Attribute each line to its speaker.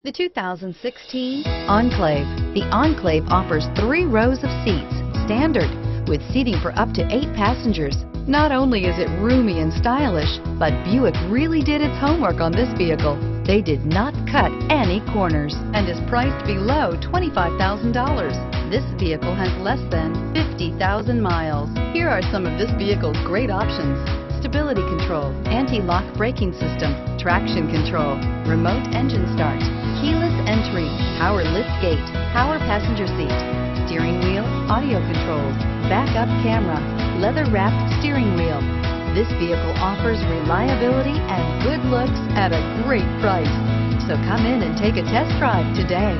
Speaker 1: The 2016 Enclave. The Enclave offers 3 rows of seats, standard, with seating for up to 8 passengers. Not only is it roomy and stylish, but Buick really did its homework on this vehicle. They did not cut any corners and is priced below $25,000. This vehicle has less than 50,000 miles. Here are some of this vehicle's great options: stability control, anti-lock braking system, traction control, remote engine start, keyless entry, power liftgate, power passenger seat, steering wheel audio controls, backup camera, leather-wrapped steering wheel. This vehicle offers reliability and good looks at a great price. So come in and take a test drive today.